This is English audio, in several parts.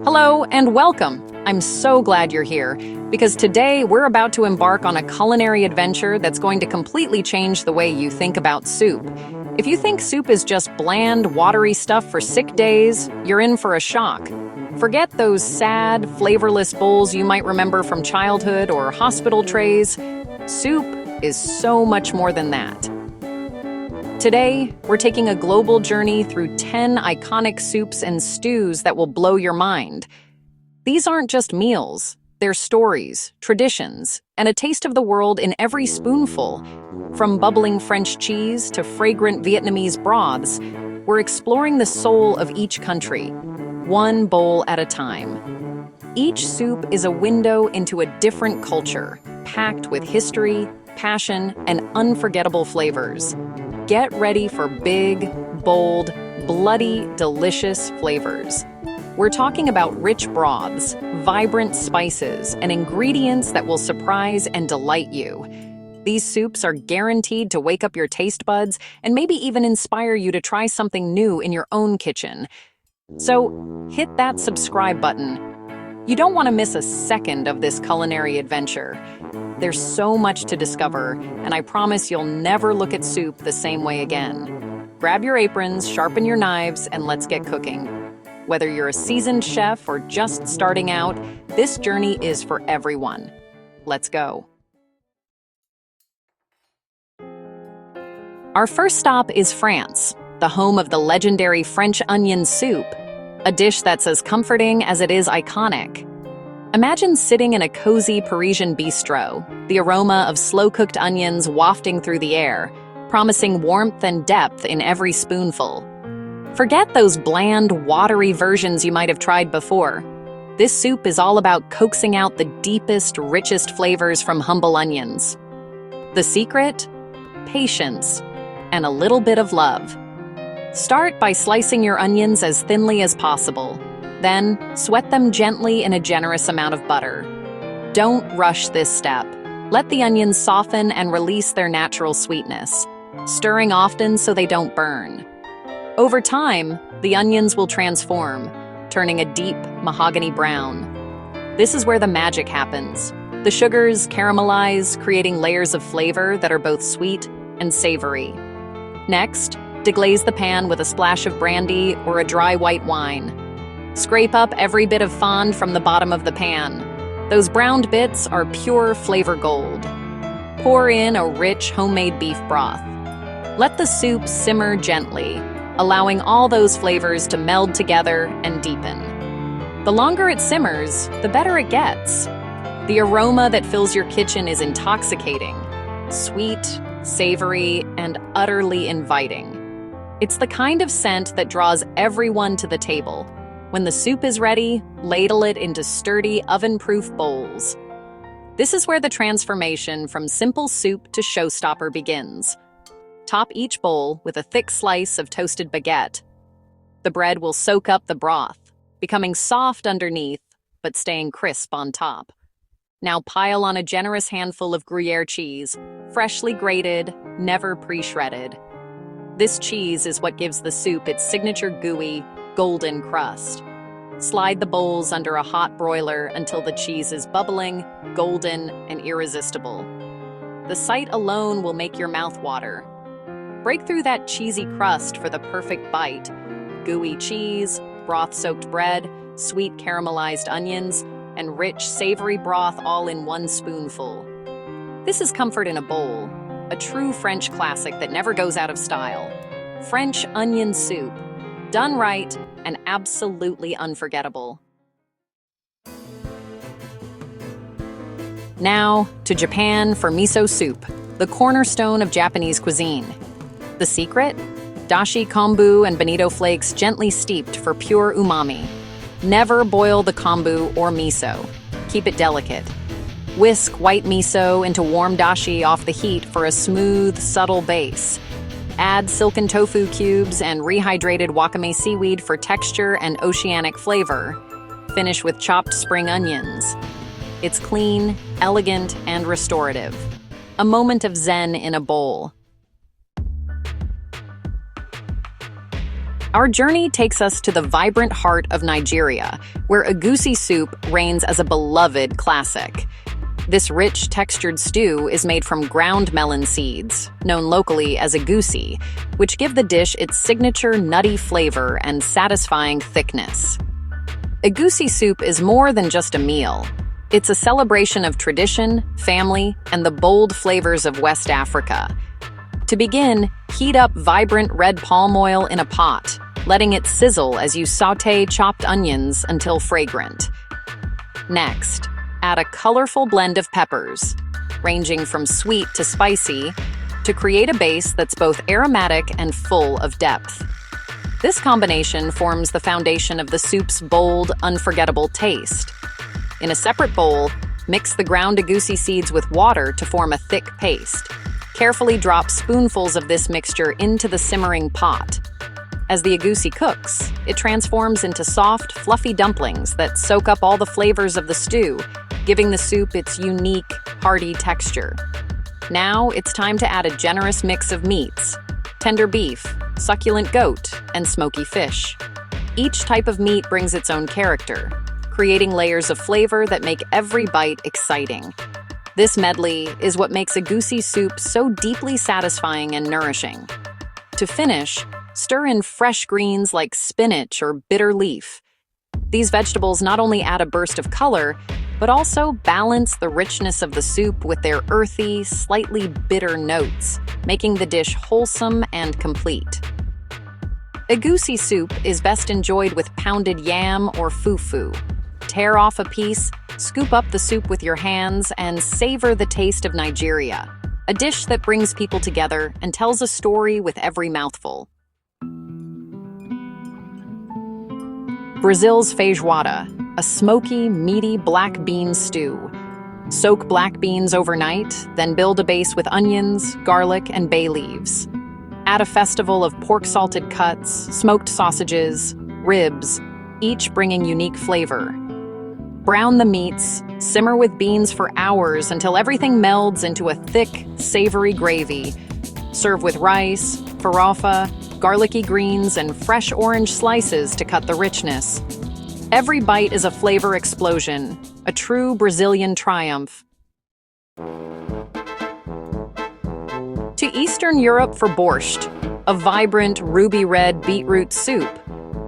Hello and welcome. I'm so glad you're here because today we're about to embark on a culinary adventure that's going to completely change the way you think about soup. If you think soup is just bland, watery stuff for sick days, you're in for a shock. Forget those sad, flavorless bowls you might remember from childhood or hospital trays. Soup is so much more than that. Today, we're taking a global journey through 10 iconic soups and stews that will blow your mind. These aren't just meals, they're stories, traditions, and a taste of the world in every spoonful. From bubbling French cheese to fragrant Vietnamese broths, we're exploring the soul of each country, one bowl at a time. Each soup is a window into a different culture, packed with history, passion, and unforgettable flavors. Get ready for big, bold, bloody, delicious flavors. We're talking about rich broths, vibrant spices, and ingredients that will surprise and delight you. These soups are guaranteed to wake up your taste buds and maybe even inspire you to try something new in your own kitchen. So, hit that subscribe button. You don't want to miss a second of this culinary adventure. There's so much to discover, and I promise you'll never look at soup the same way again. Grab your aprons, sharpen your knives, and let's get cooking. Whether you're a seasoned chef or just starting out, this journey is for everyone. Let's go. Our first stop is France, the home of the legendary French onion soup, a dish that's as comforting as it is iconic. Imagine sitting in a cozy Parisian bistro, the aroma of slow-cooked onions wafting through the air, promising warmth and depth in every spoonful. Forget those bland, watery versions you might have tried before. This soup is all about coaxing out the deepest, richest flavors from humble onions. The secret? Patience and a little bit of love. Start by slicing your onions as thinly as possible. Then, sweat them gently in a generous amount of butter. Don't rush this step. Let the onions soften and release their natural sweetness, stirring often so they don't burn. Over time, the onions will transform, turning a deep mahogany brown. This is where the magic happens. The sugars caramelize, creating layers of flavor that are both sweet and savory. Next, deglaze the pan with a splash of brandy or a dry white wine. Scrape up every bit of fond from the bottom of the pan. Those browned bits are pure flavor gold. Pour in a rich homemade beef broth. Let the soup simmer gently, allowing all those flavors to meld together and deepen. The longer it simmers, the better it gets. The aroma that fills your kitchen is intoxicating, sweet, savory, and utterly inviting. It's the kind of scent that draws everyone to the table. When the soup is ready, ladle it into sturdy, oven-proof bowls. This is where the transformation from simple soup to showstopper begins. Top each bowl with a thick slice of toasted baguette. The bread will soak up the broth, becoming soft underneath, but staying crisp on top. Now pile on a generous handful of Gruyere cheese, freshly grated, never pre-shredded. This cheese is what gives the soup its signature gooey, golden crust. Slide the bowls under a hot broiler until the cheese is bubbling, golden, and irresistible. The sight alone will make your mouth water. Break through that cheesy crust for the perfect bite. Gooey cheese, broth-soaked bread, sweet caramelized onions, and rich, savory broth all in one spoonful. This is comfort in a bowl, a true French classic that never goes out of style. French onion soup. Done right and absolutely unforgettable. Now, to Japan for miso soup, the cornerstone of Japanese cuisine. The secret? Dashi kombu and bonito flakes gently steeped for pure umami. Never boil the kombu or miso. Keep it delicate. Whisk white miso into warm dashi off the heat for a smooth, subtle base. Add silken tofu cubes and rehydrated wakame seaweed for texture and oceanic flavor. Finish with chopped spring onions. It's clean, elegant, and restorative. A moment of zen in a bowl. Our journey takes us to the vibrant heart of Nigeria, where Egusi Soup reigns as a beloved classic. This rich, textured stew is made from ground melon seeds, known locally as egusi, which give the dish its signature nutty flavor and satisfying thickness. Egusi Soup is more than just a meal. It's a celebration of tradition, family, and the bold flavors of West Africa. To begin, heat up vibrant red palm oil in a pot, letting it sizzle as you sauté chopped onions until fragrant. Next, add a colorful blend of peppers, ranging from sweet to spicy, to create a base that's both aromatic and full of depth. This combination forms the foundation of the soup's bold, unforgettable taste. In a separate bowl, mix the ground egusi seeds with water to form a thick paste. Carefully drop spoonfuls of this mixture into the simmering pot. As the egusi cooks, it transforms into soft, fluffy dumplings that soak up all the flavors of the stew, giving the soup its unique, hearty texture. Now it's time to add a generous mix of meats: tender beef, succulent goat, and smoky fish. Each type of meat brings its own character, creating layers of flavor that make every bite exciting. This medley is what makes Egusi Soup so deeply satisfying and nourishing. To finish, stir in fresh greens like spinach or bitter leaf. These vegetables not only add a burst of color, but also balance the richness of the soup with their earthy, slightly bitter notes, making the dish wholesome and complete. Egusi Soup is best enjoyed with pounded yam or fufu. Tear off a piece, scoop up the soup with your hands, and savor the taste of Nigeria, a dish that brings people together and tells a story with every mouthful. Brazil's feijoada, a smoky, meaty black bean stew. Soak black beans overnight, then build a base with onions, garlic, and bay leaves. Add a festival of pork-salted cuts, smoked sausages, ribs, each bringing unique flavor. Brown the meats, simmer with beans for hours until everything melds into a thick, savory gravy. Serve with rice, farofa, garlicky greens, and fresh orange slices to cut the richness. Every bite is a flavor explosion, a true Brazilian triumph. To Eastern Europe for borscht, a vibrant ruby-red beetroot soup.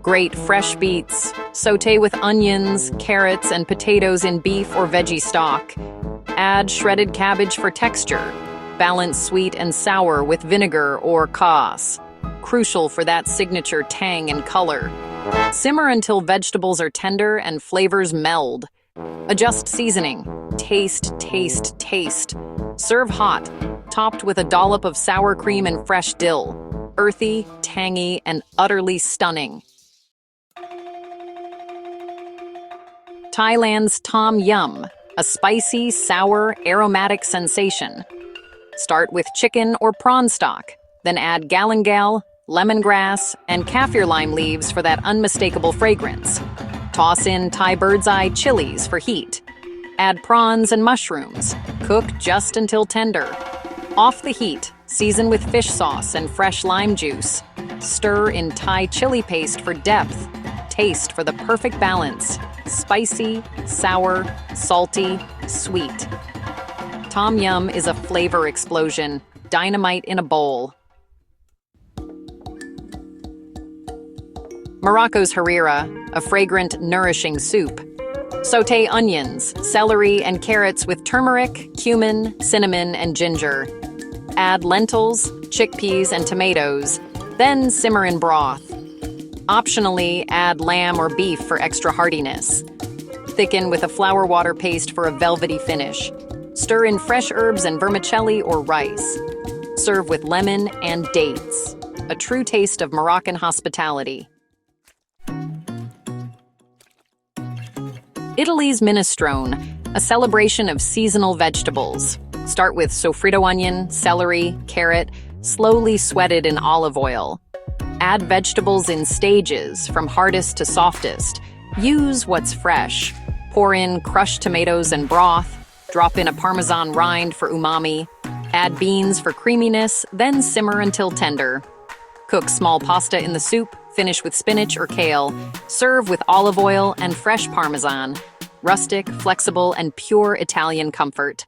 Grate fresh beets, sauté with onions, carrots, and potatoes in beef or veggie stock. Add shredded cabbage for texture. Balance sweet and sour with vinegar or kaas, crucial for that signature tang and color. Simmer until vegetables are tender and flavors meld. Adjust seasoning. Taste, taste, taste. Serve hot, topped with a dollop of sour cream and fresh dill. Earthy, tangy, and utterly stunning. Thailand's Tom Yum, a spicy, sour, aromatic sensation. Start with chicken or prawn stock, then add galangal, lemongrass, and kaffir lime leaves for that unmistakable fragrance. Toss in Thai bird's eye chilies for heat. Add prawns and mushrooms. Cook just until tender. Off the heat, season with fish sauce and fresh lime juice. Stir in Thai chili paste for depth. Taste for the perfect balance: spicy, sour, salty, sweet. Tom Yum is a flavor explosion, dynamite in a bowl. Morocco's Harira, a fragrant, nourishing soup. Sauté onions, celery, and carrots with turmeric, cumin, cinnamon, and ginger. Add lentils, chickpeas, and tomatoes, then simmer in broth. Optionally, add lamb or beef for extra heartiness. Thicken with a flour water paste for a velvety finish. Stir in fresh herbs and vermicelli or rice. Serve with lemon and dates. A true taste of Moroccan hospitality. Italy's minestrone, a celebration of seasonal vegetables. Start with sofrito onion, celery, carrot, slowly sweated in olive oil. Add vegetables in stages, from hardest to softest. Use what's fresh. Pour in crushed tomatoes and broth. Drop in a Parmesan rind for umami. Add beans for creaminess, then simmer until tender. Cook small pasta in the soup, Finish with spinach or kale. Serve with olive oil and fresh Parmesan. Rustic, flexible, and pure Italian comfort.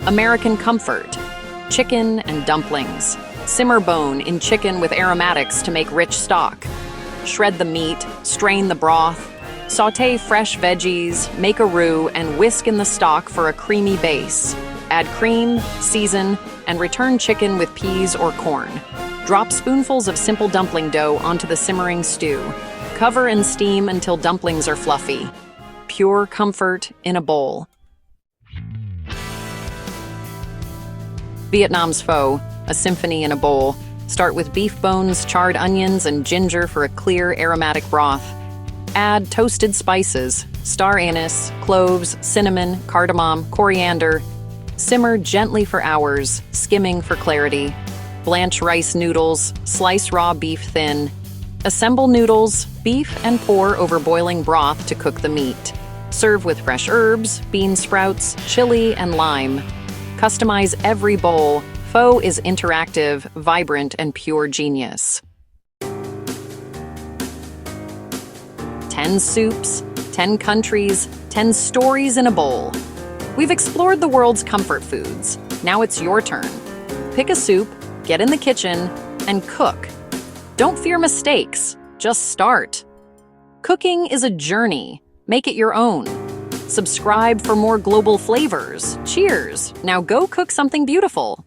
American comfort. Chicken and dumplings. Simmer bone in chicken with aromatics to make rich stock. Shred the meat, strain the broth. Sauté fresh veggies, make a roux, and whisk in the stock for a creamy base. Add cream, season, and return chicken with peas or corn. Drop spoonfuls of simple dumpling dough onto the simmering stew. Cover and steam until dumplings are fluffy. Pure comfort in a bowl. Vietnam's pho, a symphony in a bowl. Start with beef bones, charred onions, and ginger for a clear, aromatic broth. Add toasted spices, star anise, cloves, cinnamon, cardamom, coriander. Simmer gently for hours, skimming for clarity. Blanch rice noodles, slice raw beef thin. Assemble noodles, beef, and pour over boiling broth to cook the meat. Serve with fresh herbs, bean sprouts, chili, and lime. Customize every bowl. Pho is interactive, vibrant, and pure genius. 10 soups, 10 countries, 10 stories in a bowl. We've explored the world's comfort foods. Now it's your turn. Pick a soup, get in the kitchen, and cook. Don't fear mistakes, just start. Cooking is a journey. Make it your own. Subscribe for more global flavors. Cheers. Now go cook something beautiful.